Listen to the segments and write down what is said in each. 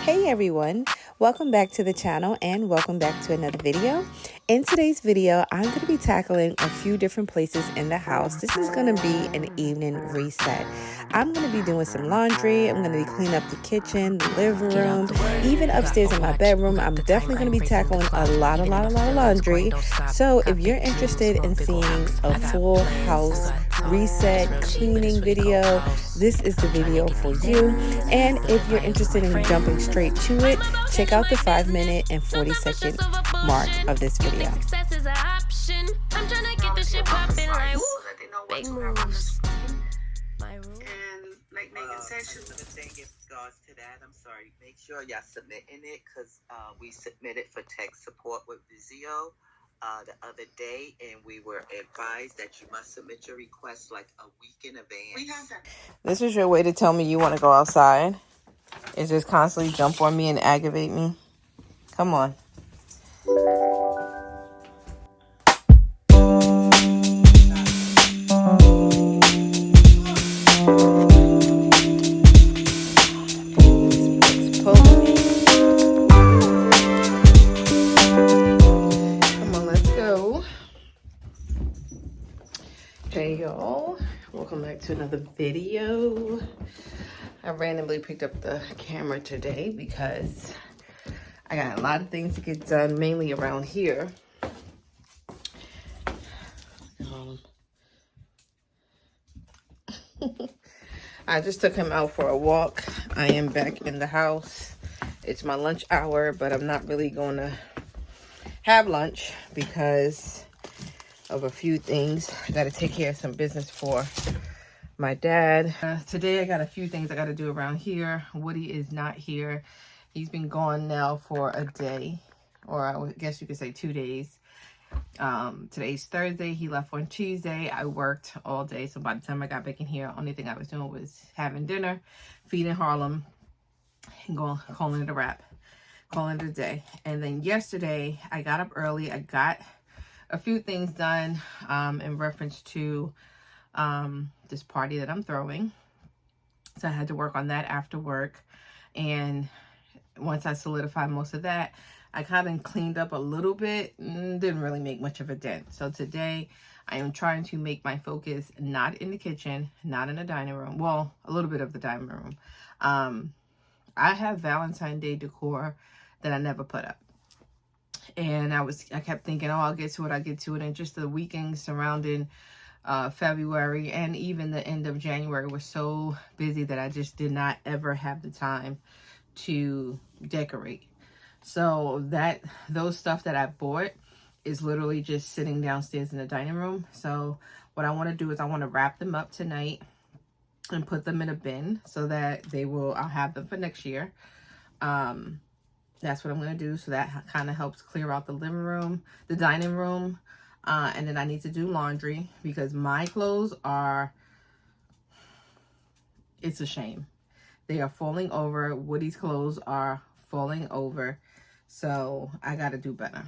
Hey everyone, welcome back to the channel and welcome back to another video. In today's video, I'm going to be tackling a few different places in the house. This is going to be an evening reset. I'm going to be doing some laundry. I'm going to be cleaning up the kitchen, the living room, even upstairs in my bedroom. I'm definitely going to be tackling a lot of laundry. So if you're interested in seeing a full house reset cleaning video, this is the video for you. And if you're interested in jumping straight to it, check out the 5-minute and 40-second mark of this video. Big moves. And like Megan said, she's the thing in regards to that, I'm sorry, make sure y'all submitting it because we submitted for tech support with Vizio the other day, and we were advised that you must submit your request like a week in advance. we have that. This is your way to tell me you want to go outside? Is just constantly jump on me and aggravate me? Come on. Hey y'all, welcome back to another video. I randomly picked up the camera today because I got a lot of things to get done, mainly around here. I just took him out for a walk. I am back in the house. It's my lunch hour, but I'm not really going to have lunch because of a few things. I got to take care of some business for my dad. Today I got a few things I got to do around here. Woody is not here. He's been gone now for a day, or I guess you could say 2 days. Today's Thursday. He left on Tuesday. I worked all day, so by the time I got back in here, only thing I was doing was having dinner, feeding Harlem, and calling it a wrap, calling it a day. And then yesterday I got up early. I got a few things done in reference to this party that I'm throwing. So I had to work on that after work. And once I solidified most of that, I kind of cleaned up a little bit. Didn't really make much of a dent. So today I am trying to make my focus not in the kitchen, not in the dining room. Well, a little bit of the dining room. I have Valentine's Day decor that I never put up. And I kept thinking, oh, I'll get to it. And just the weekend surrounding February and even the end of January was so busy that I just did not ever have the time to decorate. So those stuff that I bought is literally just sitting downstairs in the dining room. So what I want to do is I want to wrap them up tonight and put them in a bin so that I'll have them for next year. That's what I'm going to do. So that kind of helps clear out the living room, the dining room. And then I need to do laundry because my clothes it's a shame. They are falling over. Woody's clothes are falling over. So I got to do better.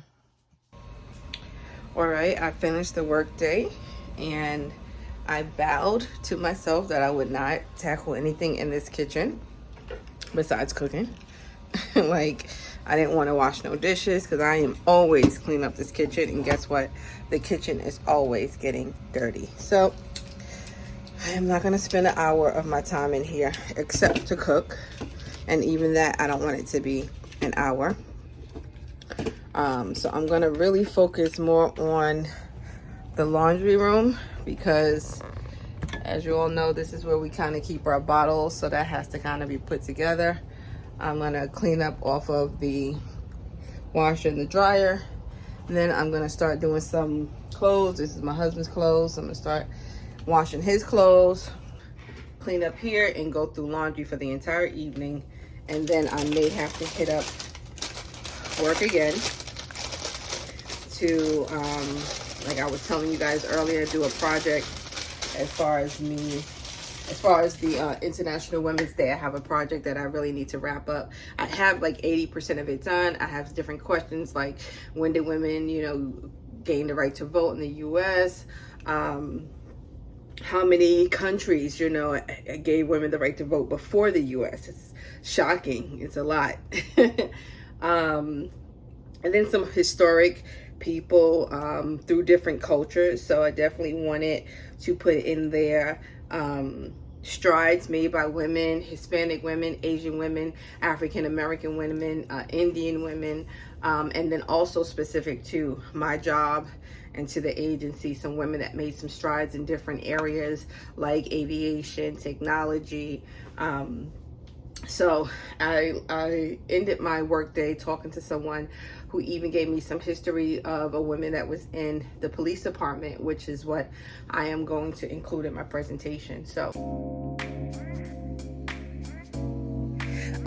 All right. I finished the work day and I vowed to myself that I would not tackle anything in this kitchen besides cooking. Like, I didn't want to wash no dishes because I am always cleaning up this kitchen, and guess what? The kitchen is always getting dirty. So I am not going to spend an hour of my time in here except to cook, and even that I don't want it to be an hour. So I'm going to really focus more on the laundry room because, as you all know, this is where we kind of keep our bottles, so that has to kind of be put together. I'm going to clean up off of the washer and the dryer. And then I'm going to start doing some clothes. This is my husband's clothes. I'm going to start washing his clothes, clean up here, and go through laundry for the entire evening. And then I may have to hit up work again to, like I was telling you guys earlier, do a project as far as the International Women's Day. I have a project that I really need to wrap up. I have like 80% of it done. I have different questions like, when did women, gain the right to vote in the U.S.? how many countries, gave women the right to vote before the U.S. It's shocking. It's a lot. And then some historic people through different cultures. So I definitely wanted to put in there strides made by women, Hispanic women, Asian women, African American women, Indian women, and then also specific to my job and to the agency, some women that made some strides in different areas like aviation, technology. So I ended my workday talking to someone who even gave me some history of a woman that was in the police department, which is what I am going to include in my presentation. So.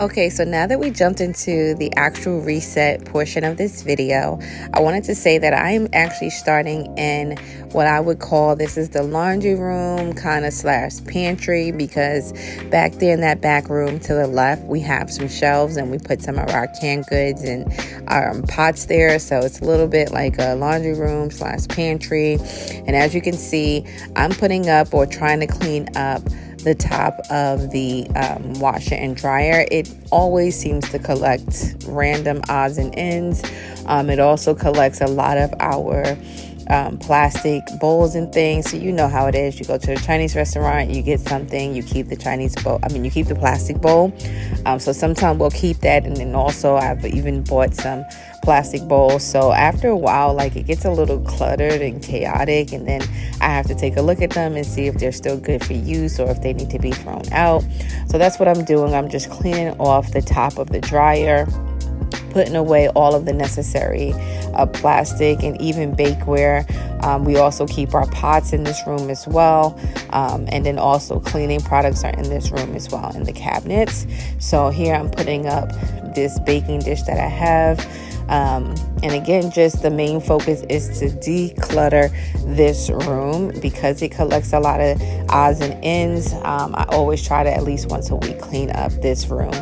Okay, so now that we jumped into the actual reset portion of this video, I wanted to say that I am actually starting in what I would call, this is the laundry room kind of / pantry, because back there in that back room to the left, we have some shelves and we put some of our canned goods and pots there. So it's a little bit like a laundry room / pantry. And as you can see, I'm putting up or trying to clean up the top of the washer and dryer. It always seems to collect random odds and ends. It also collects a lot of our plastic bowls and things. So you know how it is. You go to a Chinese restaurant, you get something, you keep the you keep the plastic bowl. So sometimes we'll keep that. And then also I've even bought some plastic bowls. So after a while, like, it gets a little cluttered and chaotic, and then I have to take a look at them and see if they're still good for use or if they need to be thrown out. So that's what I'm doing. I'm just cleaning off the top of the dryer, putting away all of the necessary plastic and even bakeware. We also keep our pots in this room as well. And then also cleaning products are in this room as well, in the cabinets. So here I'm putting up this baking dish that I have. And again, just the main focus is to declutter this room because it collects a lot of odds and ends. I always try to at least once a week clean up this room.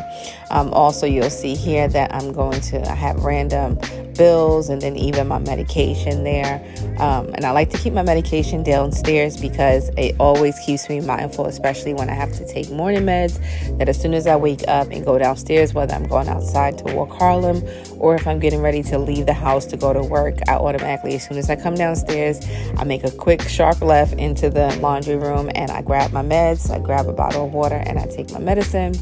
Also, you'll see here that I have random bills and then even my medication there. And I like to keep my medication downstairs because it always keeps me mindful, especially when I have to take morning meds, that as soon as I wake up and go downstairs, whether I'm going outside to walk Harlem or if I'm getting ready to leave the house to go to work, I automatically, as soon as I come downstairs, I make a quick sharp left into the laundry room and I grab my meds, I grab a bottle of water and I take my medicine.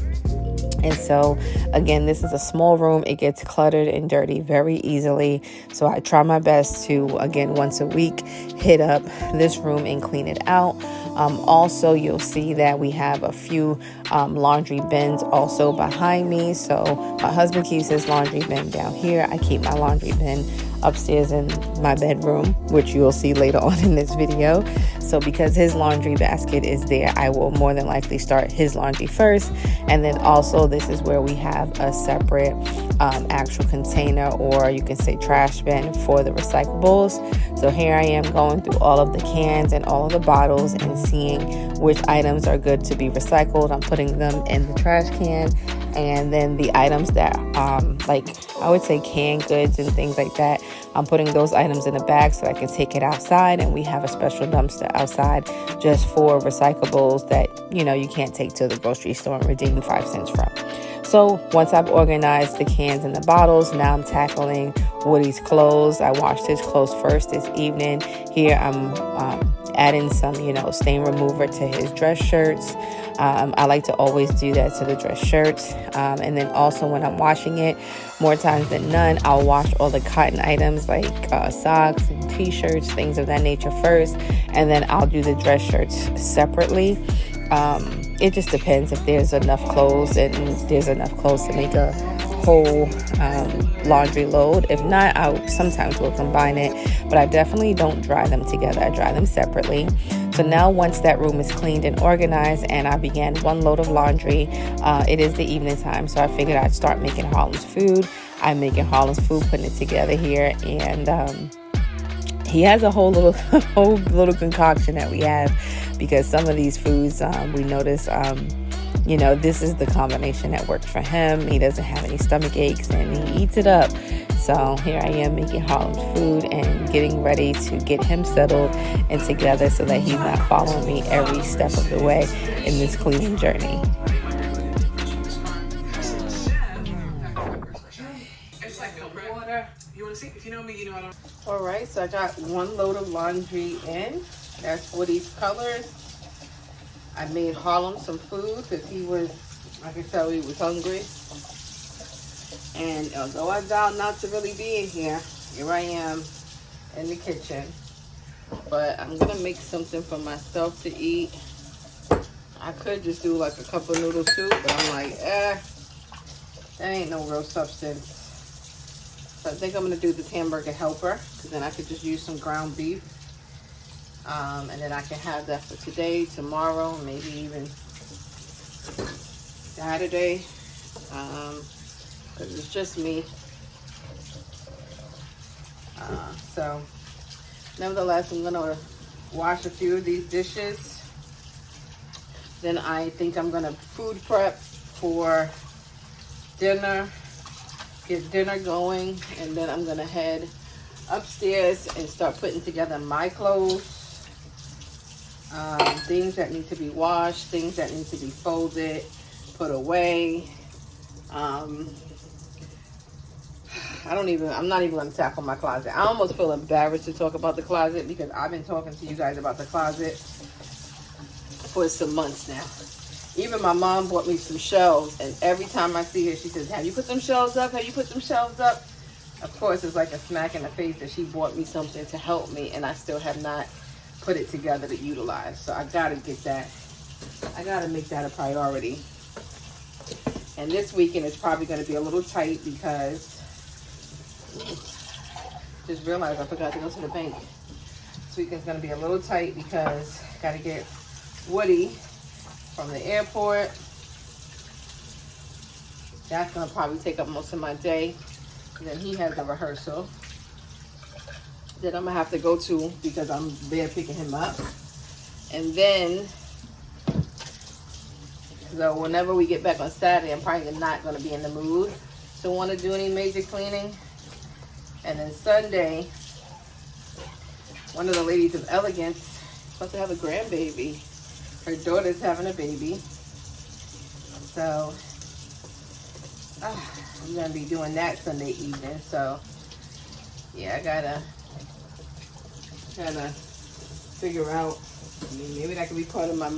And so again, this is a small room. It gets cluttered and dirty very easily. So I try my best to, again, once a week, hit up this room and clean it out. Also, you'll see that we have a few laundry bins also behind me. So my husband keeps his laundry bin down here. I keep my laundry bin upstairs in my bedroom, which you will see later on in this video. So because his laundry basket is there, I will more than likely start his laundry first. And then also this is where we have a separate actual container, or you can say trash bin, for the recyclables. So here I am going through all of the cans and all of the bottles and seeing which items are good to be recycled. I'm putting them in the trash can. And then the items that, like I would say canned goods and things like that, I'm putting those items in a bag so I can take it outside. And we have a special dumpster outside just for recyclables that, you can't take to the grocery store and redeem 5 cents from. So once I've organized the cans and the bottles, now I'm tackling Woody's clothes. I washed his clothes first this evening. Here I'm adding some, stain remover to his dress shirts. I like to always do that to the dress shirts. And then also when I'm washing it, more times than none, I'll wash all the cotton items like socks and t-shirts, things of that nature first. And then I'll do the dress shirts separately. It just depends if there's enough clothes and there's enough clothes to make a whole laundry load. If not, I sometimes will combine it, but I definitely don't dry them together. I dry them separately. So now once that room is cleaned and organized and I began one load of laundry, it is the evening time, so I figured I'd start making Harlem's food. I'm making Harlem's food, putting it together here, and he has a whole little concoction that we have, because some of these foods we notice this is the combination that works for him. He doesn't have any stomach aches and he eats it up. So here I am making Harlem's food and getting ready to get him settled and together so that he's not following me every step of the way in this cleaning journey. All right, so I got 1 load of laundry in. That's Woody's colors. I made Harlem some food because he was, I could tell he was hungry. And although I vowed not to really be in here I am in the kitchen. But I'm gonna make something for myself to eat. I could just do like a cup of noodle soup, but I'm like, that ain't no real substance. So I think I'm gonna do this hamburger helper, because then I could just use some ground beef. And then I can have that for today, tomorrow, maybe even Saturday. Because it's just me. So nevertheless, I'm gonna wash a few of these dishes. Then I think I'm gonna food prep for dinner, get dinner going, and then I'm gonna head upstairs and start putting together my clothes. Things that need to be washed, things that need to be folded, put away. I'm not even gonna tackle my closet. I almost feel embarrassed to talk about the closet because I've been talking to you guys about the closet for some months now. Even my mom bought me some shelves, and every time I see her, she says, have you put some shelves up? Have you put some shelves up? Of course, it's like a smack in the face that she bought me something to help me, and I still have not put it together to utilize. So I gotta get that. I gotta make that a priority. And this weekend is probably gonna be a little tight because just realized I forgot to go to the bank. This weekend's gonna be a little tight because I gotta get Woody from the airport. That's gonna probably take up most of my day. And then he has a rehearsal that I'm gonna have to go to because I'm there picking him up. And then, so whenever we get back on Saturday, I'm probably not gonna be in the mood to want to do any major cleaning. And then Sunday, one of the ladies of Elegance is supposed to have a grandbaby. Her daughter's having a baby. So I'm gonna be doing that Sunday evening. So yeah, I gotta figure out. I mean, maybe that could be part of my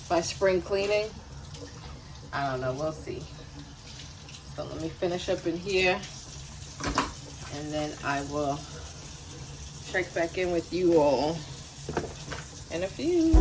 my spring cleaning. I don't know, we'll see. So let me finish up in here, and then I will check back in with you all in a few.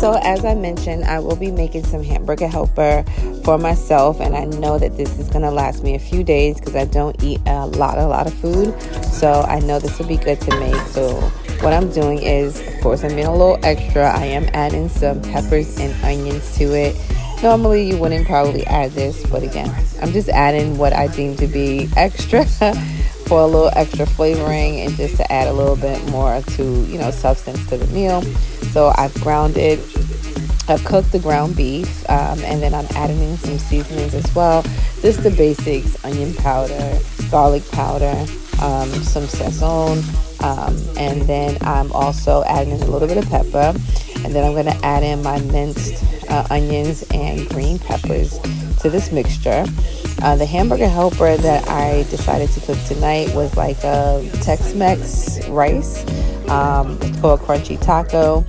So as I mentioned, I will be making some hamburger helper for myself, and I know that this is going to last me a few days because I don't eat a lot of food. So I know this will be good to make. So what I'm doing is, of course, I'm being a little extra. I am adding some peppers and onions to it. Normally you wouldn't probably add this, but again, I'm just adding what I deem to be extra for a little extra flavoring and just to add a little bit more to, substance to the meal. So I've cooked the ground beef, and then I'm adding in some seasonings as well. Just the basics: onion powder, garlic powder, some sazon, and then I'm also adding in a little bit of pepper. And then I'm going to add in my minced onions and green peppers to this mixture. The hamburger helper that I decided to cook tonight was like a Tex-Mex rice. It's called Crunchy Taco.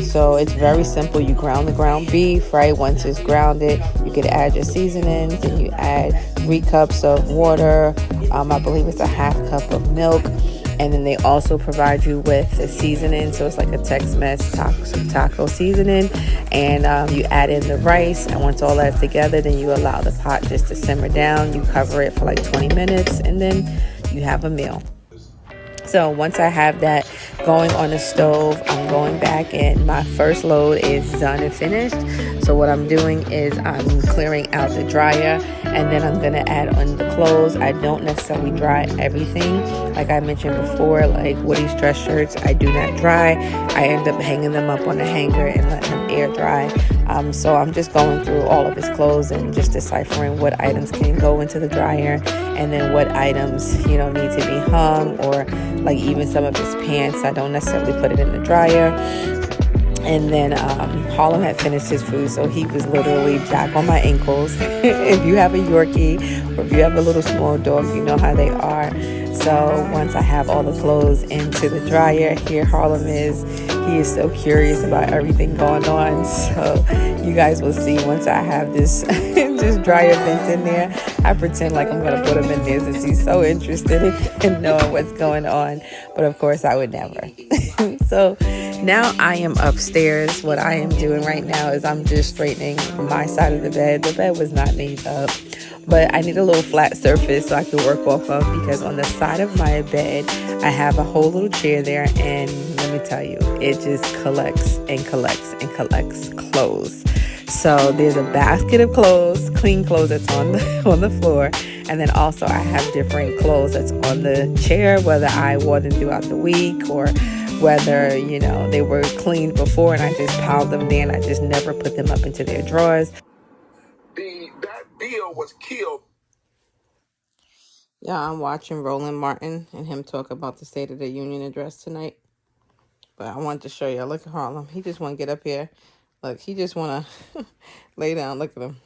So it's very simple. You ground the ground beef, right? Once it's grounded, you could add your seasonings, and you add 3 cups of water. I believe it's a half cup of milk. And then they also provide you with a seasoning. So it's like a Tex-Mex taco seasoning. And you add in the rice. And once all that's together, then you allow the pot just to simmer down. You cover it for like 20 minutes. And then you have a meal. So once I have that going on the stove, I'm going back, and my first load is done and finished. So what I'm doing is I'm clearing out the dryer, and then I'm going to add on the clothes. I don't necessarily dry everything. Like I mentioned before, like Woody's dress shirts, I do not dry. I end up hanging them up on the hanger and letting them air dry. So I'm just going through all of his clothes and just deciphering what items can go into the dryer, and then what items, need to be hung, or like even some of his pants, I don't necessarily put it in the dryer. And then Harlem had finished his food, so he was literally back on my ankles. If you have a Yorkie, or if you have a little small dog, you know how they are. So once I have all the clothes into the dryer, here Harlem is. He is so curious about everything going on. So you guys will see once I have this this dryer vent in there. I pretend like I'm going to put him in there since he's so interested in knowing what's going on. But of course, I would never. So now I am upstairs. What I am doing right now is I'm just straightening my side of the bed. The bed was not made up, but I need a little flat surface so I can work off of, because on the side of my bed, I have a whole little chair there, and let me tell you, it just collects and collects and collects clothes. So there's a basket of clothes, clean clothes that's on the floor, and then also I have different clothes that's on the chair, whether I wore them throughout the week, or whether, they were cleaned before and I just piled them there and I just never put them up into their drawers. That bill was killed. Yeah, I'm watching Roland Martin and him talk about the State of the Union address tonight. But I wanted to show you. Look at Harlem. He just want to get up here. Look, he just want to lay down. Look at him.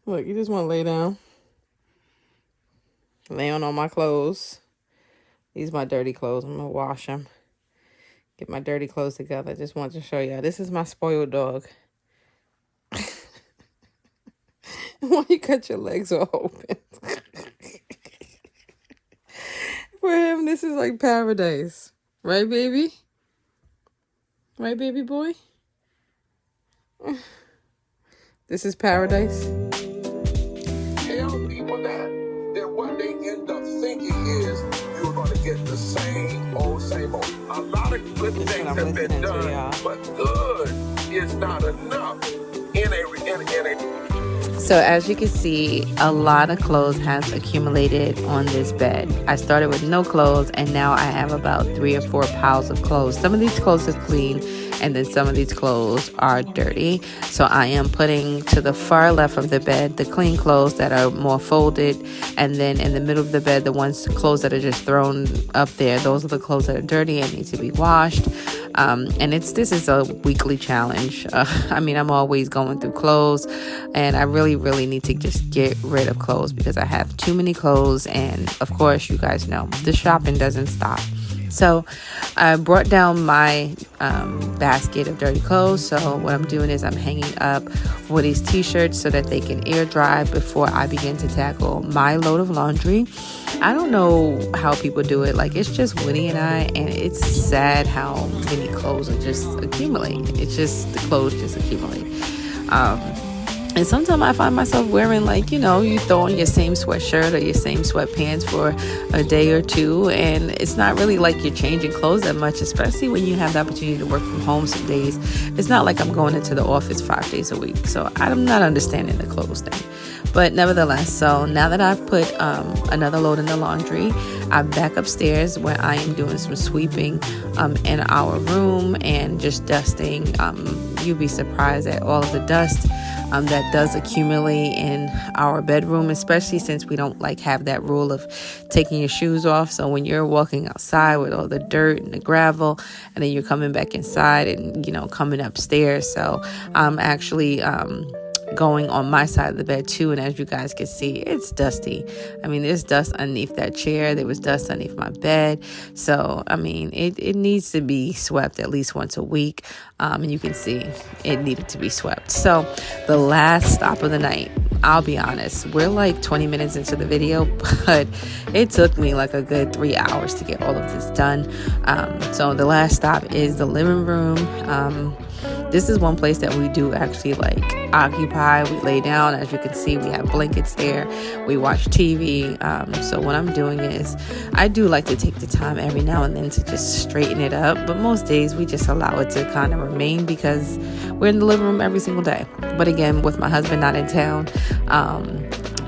Look, he just want to lay down. Lay on all my clothes. These are my dirty clothes. I'm going to wash them. Get my dirty clothes together. Just wanted to show you. This is my spoiled dog. Why you cut your legs all open? For him, this is like paradise. Right, baby? Right, baby boy? This is paradise. Tell people that what they end up thinking is you're going to get the same old. A lot of good things have been done, but good is not enough in a. So as you can see, a lot of clothes has accumulated on this bed. I started with no clothes, and now I have about 3 or 4 piles of clothes. Some of these clothes are clean, and then some of these clothes are dirty. So I am putting to the far left of the bed the clean clothes that are more folded, and then in the middle of the bed, the clothes that are just thrown up there, those are the clothes that are dirty and need to be washed. And this is a weekly challenge. I'm always going through clothes, and I really need to just get rid of clothes because I have too many clothes. And of course, you guys know the shopping doesn't stop. So I brought down my basket of dirty clothes. So what I'm doing is I'm hanging up Woody's t-shirts so that they can air dry before I begin to tackle my load of laundry. I don't know how people do it. Like, it's just Woody and I, and it's sad how many clothes are just accumulating. It's just, the clothes just accumulate. And sometimes I find myself wearing, you throw on your same sweatshirt or your same sweatpants for a day or two, and it's not really like you're changing clothes that much, especially when you have the opportunity to work from home some days. It's not like I'm going into the office 5 days a week, so I'm not understanding the clothes thing. But nevertheless, so now that I've put another load in the laundry, I'm back upstairs where I am doing some sweeping in our room and just dusting. You'd be surprised at all of the dust that does accumulate in our bedroom, especially since we don't have that rule of taking your shoes off. So when you're walking outside with all the dirt and the gravel, and then you're coming back inside and coming upstairs, so I'm actually going on my side of the bed too, and as you guys can see, it's dusty. I mean, there's dust underneath that chair, there was dust underneath my bed. So I mean, it needs to be swept at least once a week, and you can see it needed to be swept. So the last stop of the night, I'll be honest, we're like 20 minutes into the video, but it took me like a good 3 hours to get all of this done. So the last stop is the living room. This is one place that we do actually like occupy. We lay down. As you can see, we have blankets there. We watch TV. So what I'm doing is I do like to take the time every now and then to just straighten it up. But most days we just allow it to kind of remain because we're in the living room every single day. But again, with my husband not in town,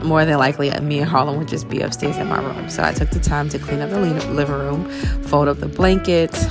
more than likely me and Harlan would just be upstairs in my room. So I took the time to clean up the living room, fold up the blankets.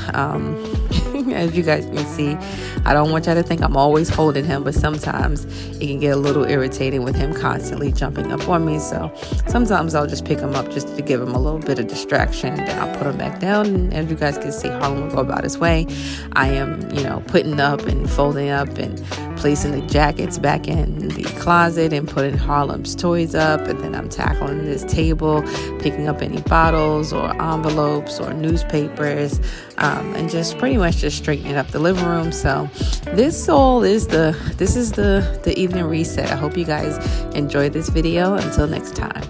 As you guys can see, I don't want y'all to think I'm always holding him, but sometimes it can get a little irritating with him constantly jumping up on me. So sometimes I'll just pick him up just to give him a little bit of distraction. Then I'll put him back down. And as you guys can see, Harlan will go about his way. I am, putting up and folding up and placing the jackets back in the closet and putting Harlem's toys up. And then I'm tackling this table, picking up any bottles or envelopes or newspapers, and just pretty much just straightening up the living room. So this is the evening reset. I hope you guys enjoyed this video. Until next time.